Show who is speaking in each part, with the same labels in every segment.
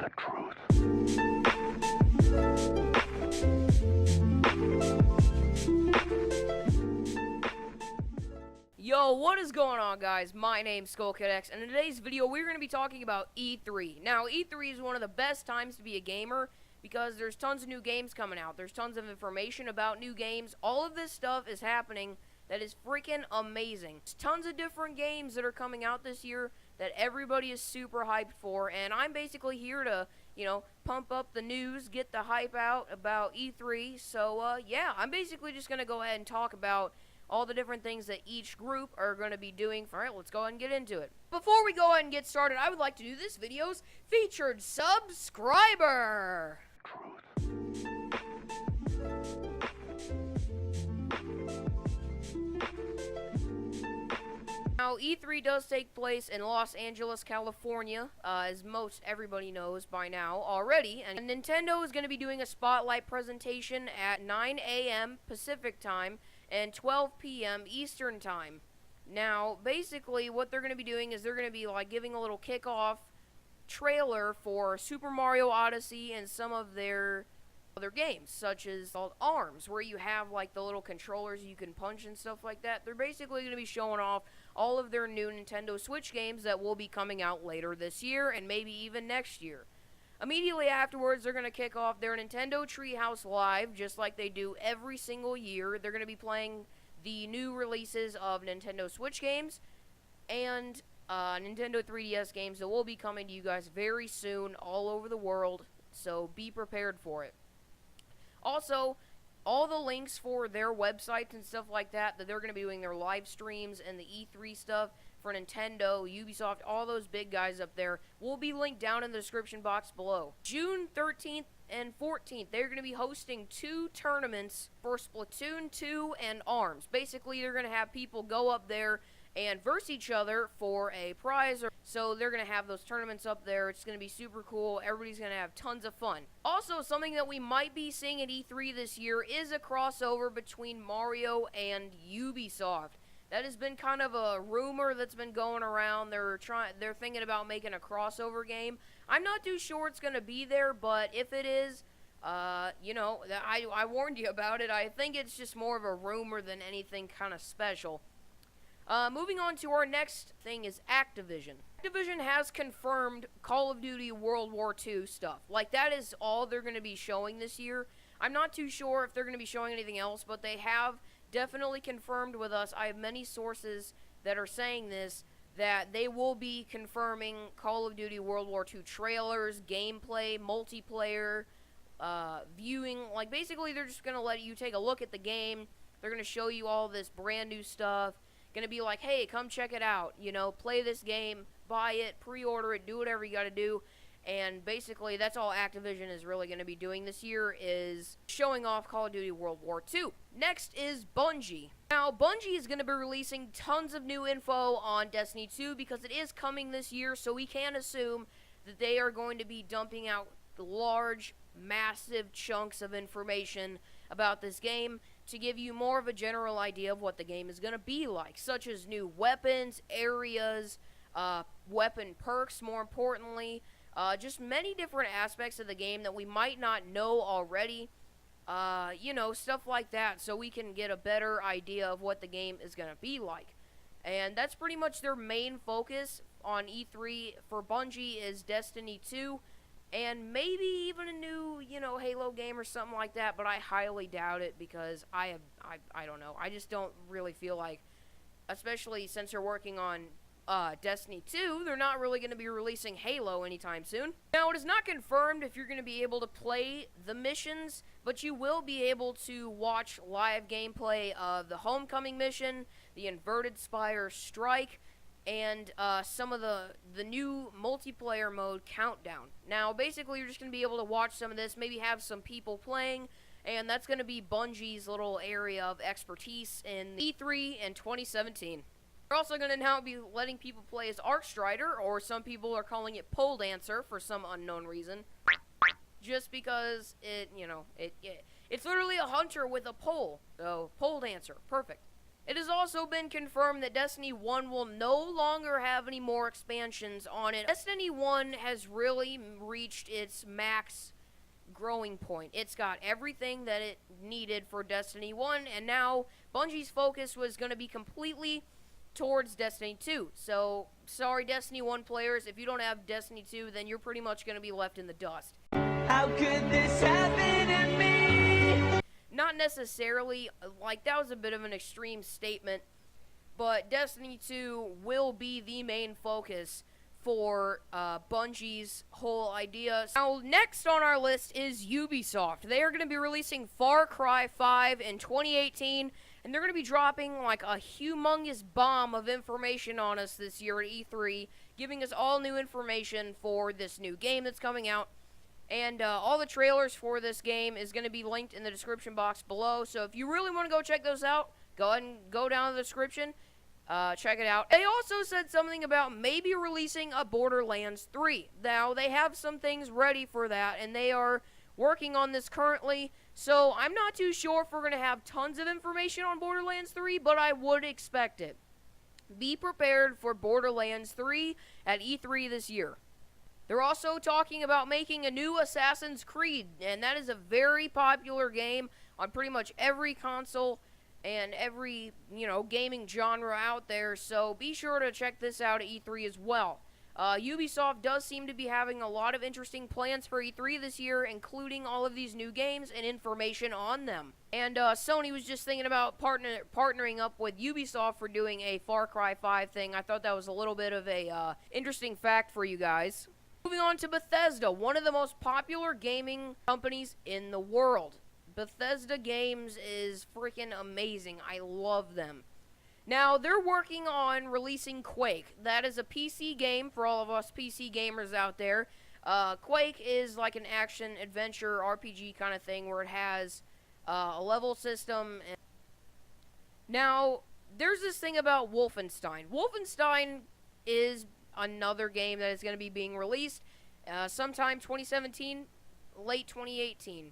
Speaker 1: the truth.
Speaker 2: Yo, what is going on, guys? My name's SkullKidX, and in today's video, we're going to be talking about E3. Now, E3 is one of the best times to be a gamer because there's tons of new games coming out. There's tons of information about new games. All of this stuff is happening that is freaking amazing. There's tons of different games that are coming out this year that everybody is super hyped for, and I'm basically here to, pump up the news, get the hype out about E3. So, yeah, I'm basically just going to go ahead and talk about all the different things that each group are going to be doing. Alright, let's go ahead and get into it. Before we go ahead and get started, I would like to do this video's featured subscriber. Now, E3 does take place in Los Angeles, California, as most everybody knows by now already, and Nintendo is going to be doing a spotlight presentation at 9 a.m. Pacific time and 12 p.m. Eastern time. Now, basically, what they're going to be doing is they're going to be, giving a little kickoff trailer for Super Mario Odyssey and some of their other games, such as called ARMS, where you have, the little controllers you can punch and stuff like that. They're basically going to be showing off all of their new Nintendo Switch games that will be coming out later this year and maybe even next year. Immediately afterwards, they're going to kick off their Nintendo Treehouse Live, just like they do every single year. They're going to be playing the new releases of Nintendo Switch games and Nintendo 3DS games that will be coming to you guys very soon all over the world, so be prepared for it. Also, all the links for their websites and stuff like that they're going to be doing their live streams and the E3 stuff for Nintendo, Ubisoft, all those big guys up there will be linked down in the description box below. June 13th and 14th, they're going to be hosting 2 tournaments for Splatoon 2 and ARMS. Basically, they're going to have people go up there and verse each other for a prize. So they're going to have those tournaments up there. It's going to be super cool. Everybody's going to have tons of fun. Also, something that we might be seeing at E3 this year is a crossover between Mario and Ubisoft. That has been kind of a rumor that's been going around. They're thinking about making a crossover game. I'm not too sure it's going to be there, but if it is, I warned you about it. I think it's just more of a rumor than anything kind of special. Moving on to our next thing is Activision. Activision has confirmed Call of Duty World War II stuff. That is all they're going to be showing this year. I'm not too sure if they're going to be showing anything else, but they have definitely confirmed with us. I have many sources that are saying this, that they will be confirming Call of Duty World War II trailers, gameplay, multiplayer, viewing. Basically, they're just going to let you take a look at the game. They're going to show you all this brand new stuff. Gonna be like, hey, come check it out, play this game, buy it, pre-order it, do whatever you gotta do. And basically, that's all Activision is really gonna be doing this year, is showing off Call of Duty World War II. Next is Bungie. Now, Bungie is gonna be releasing tons of new info on Destiny 2 because it is coming this year, so we can assume that they are going to be dumping out large, massive chunks of information about this game to give you more of a general idea of what the game is going to be like, such as new weapons, areas, weapon perks, more importantly, just many different aspects of the game that we might not know already, stuff like that, so we can get a better idea of what the game is going to be like. And that's pretty much their main focus on E3 for Bungie is Destiny 2, and maybe even a new, Halo game or something like that, but I highly doubt it because I don't know. I just don't really feel like, especially since they're working on Destiny 2, they're not really going to be releasing Halo anytime soon. Now, it is not confirmed if you're going to be able to play the missions, but you will be able to watch live gameplay of the Homecoming mission, the Inverted Spire Strike, and some of the new multiplayer mode Countdown. Now, basically, you're just going to be able to watch some of this, maybe have some people playing, and that's going to be Bungie's little area of expertise in E3 in 2017. We're also going to now be letting people play as Arc Strider, or some people are calling it Pole Dancer for some unknown reason. Just because it's literally a hunter with a pole. So, Pole Dancer, perfect. It has also been confirmed that Destiny 1 will no longer have any more expansions on it. Destiny 1 has really reached its max growing point. It's got everything that it needed for Destiny 1, and now Bungie's focus was going to be completely towards Destiny 2. So, sorry Destiny 1 players, if you don't have Destiny 2, then you're pretty much going to be left in the dust.
Speaker 1: How could this happen to me?
Speaker 2: Not necessarily, like, that was a bit of an extreme statement, but Destiny 2 will be the main focus for Bungie's whole idea. Now, next on our list is Ubisoft. They are going to be releasing Far Cry 5 in 2018, and they're going to be dropping, like, a humongous bomb of information on us this year at E3, giving us all new information for this new game that's coming out. And all the trailers for this game is going to be linked in the description box below. So if you really want to go check those out, go ahead and go down to the description. Check it out. They also said something about maybe releasing a Borderlands 3. Now, they have some things ready for that, and they are working on this currently. So I'm not too sure if we're going to have tons of information on Borderlands 3, but I would expect it. Be prepared for Borderlands 3 at E3 this year. They're also talking about making a new Assassin's Creed, and that is a very popular game on pretty much every console and every, gaming genre out there, so be sure to check this out at E3 as well. Ubisoft does seem to be having a lot of interesting plans for E3 this year, including all of these new games and information on them. And Sony was just thinking about partnering up with Ubisoft for doing a Far Cry 5 thing. I thought that was a little bit of a interesting fact for you guys. Moving on to Bethesda, one of the most popular gaming companies in the world. Bethesda Games is freaking amazing. I love them. Now, they're working on releasing Quake. That is a PC game for all of us PC gamers out there. Quake is like an action-adventure RPG kind of thing where it has a level system. Now, there's this thing about Wolfenstein. Wolfenstein is another game that is going to be being released sometime 2017, late 2018.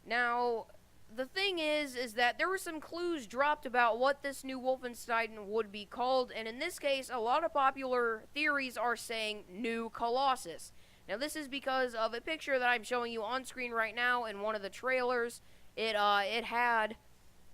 Speaker 2: Now, the thing is that there were some clues dropped about what this new Wolfenstein would be called, and in this case, a lot of popular theories are saying New Colossus. Now, this is because of a picture that I'm showing you on screen right now in one of the trailers. It had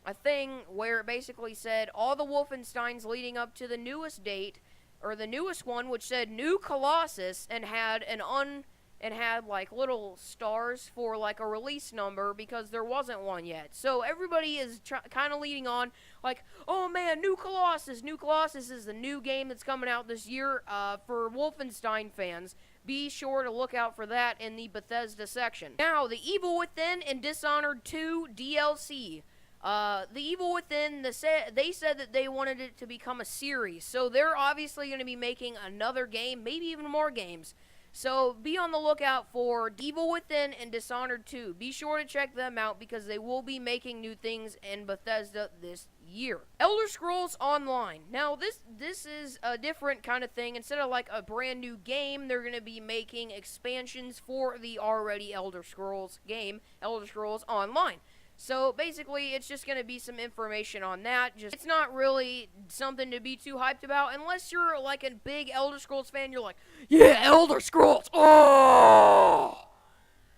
Speaker 2: a thing where it basically said all the Wolfensteins leading up to the newest date, or the newest one, which said New Colossus, and had like little stars for like a release number because there wasn't one yet. So everybody is kind of leading on like, oh man, New Colossus. New Colossus is the new game that's coming out this year for Wolfenstein fans. Be sure to look out for that in the Bethesda section. Now, The Evil Within and Dishonored 2 DLC. The Evil Within, they said that they wanted it to become a series, so they're obviously going to be making another game, maybe even more games. So be on the lookout for Evil Within and Dishonored 2. Be sure to check them out because they will be making new things in Bethesda this year. Elder Scrolls Online. Now, this is a different kind of thing. Instead of like a brand new game, they're going to be making expansions for the already Elder Scrolls game, Elder Scrolls Online. So, basically, it's just going to be some information on that. It's not really something to be too hyped about, unless you're, like, a big Elder Scrolls fan. You're like, yeah, Elder Scrolls, oh!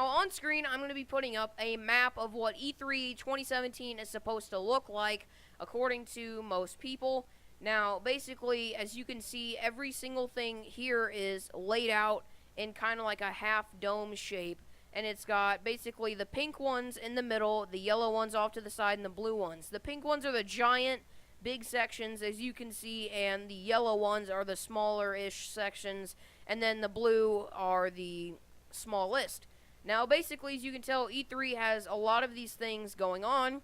Speaker 2: Now, on screen, I'm going to be putting up a map of what E3 2017 is supposed to look like, according to most people. Now, basically, as you can see, every single thing here is laid out in kind of like a half-dome shape. And it's got basically the pink ones in the middle, the yellow ones off to the side, and the blue ones. The pink ones are the giant, big sections, as you can see, and the yellow ones are the smaller-ish sections, and then the blue are the smallest. Now, basically, as you can tell, E3 has a lot of these things going on,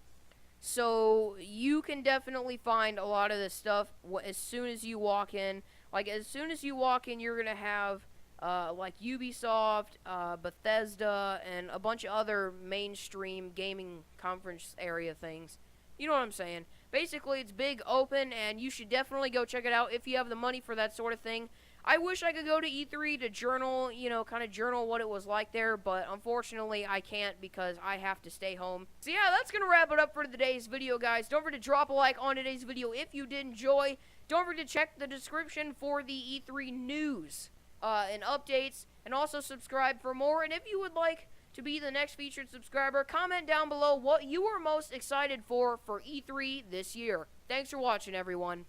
Speaker 2: so you can definitely find a lot of this stuff as soon as you walk in. Like, as soon as you walk in, you're going to have like Ubisoft, Bethesda, and a bunch of other mainstream gaming conference area things. You know what I'm saying? Basically, it's big, open, and you should definitely go check it out if you have the money for that sort of thing. I wish I could go to E3 to journal, kind of journal what it was like there, but unfortunately I can't because I have to stay home. So yeah, that's going to wrap it up for today's video, guys. Don't forget to drop a like on today's video if you did enjoy. Don't forget to check the description for the E3 news and updates, and also subscribe for more. And if you would like to be the next featured subscriber, comment down below what you are most excited for E3 this year. Thanks for watching, everyone.